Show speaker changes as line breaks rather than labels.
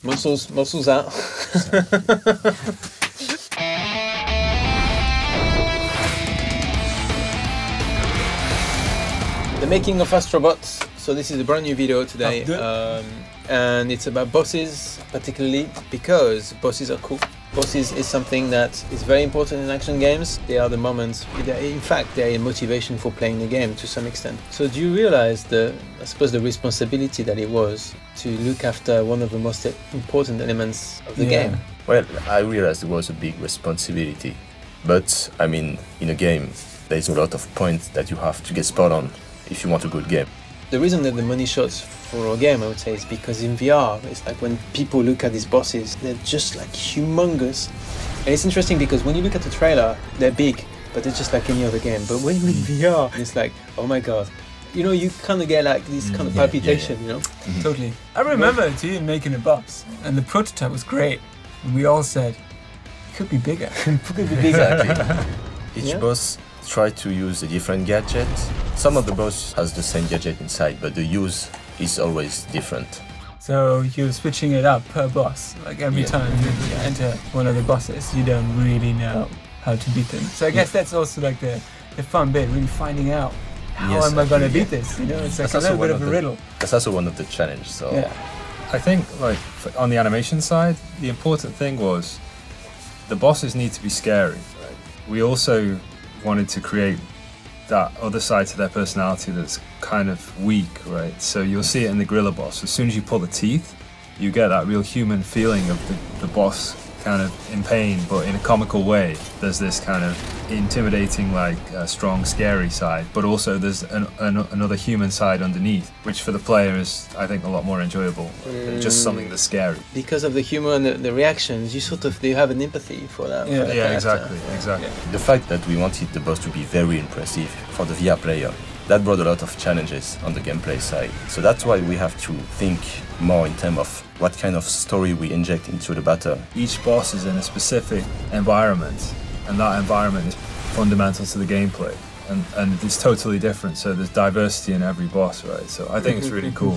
Muscles out. The making of Astrobots. So this is a brand new video today, and it's about bosses, particularly because bosses are cool. Bosses is something that is very important in action games. They are the moments, in fact, they are a motivation for playing the game to some extent. So do you realize I suppose the responsibility that it was to look after one of the most important elements of the game?
Well, I realized it was a big responsibility, but I mean, in a game, there's a lot of points that you have to get spot on if you want a good game.
The reason that the money shots for a game, I would say, is because in VR, it's like when people look at these bosses, they're just like humongous. And it's interesting because when you look at the trailer, they're big, but they're just like any other game. But when you're in VR, it's like, oh my god. You know, you kind of get like this kind of palpitation, you know?
Mm-hmm. Totally. I remember Ian making a boss, and the prototype was great. And we all said, it could be bigger.
It could be bigger.
Exactly. Each boss try to use a different gadget. Some of the boss has the same gadget inside, but the use is always different.
So you're switching it up per boss. Like every time you enter one of the bosses, you don't really know how to beat them. So I guess that's also like the fun bit, really finding out how am I going to beat this. You know, it's like a little bit of a riddle.
That's also one of the challenges. So
I think, like, on the animation side, the important thing was the bosses need to be scary. We also wanted to create that other side to their personality that's kind of weak, right? So you'll see it in the gorilla boss. As soon as you pull the teeth, you get that real human feeling of the boss kind of in pain, but in a comical way. There's this kind of intimidating, like, strong, scary side, but also there's another human side underneath, which for the player is, I think, a lot more enjoyable than just something that's scary.
Because of the humor and the reactions, you have an empathy for that.
Yeah, exactly.
The fact that we wanted the boss to be very impressive for the VR player, that brought a lot of challenges on the gameplay side. So that's why we have to think more in terms of what kind of story we inject into the battle.
Each boss is in a specific environment, and that environment is fundamental to the gameplay. And it's totally different, so there's diversity in every boss, right? So I think it's really cool.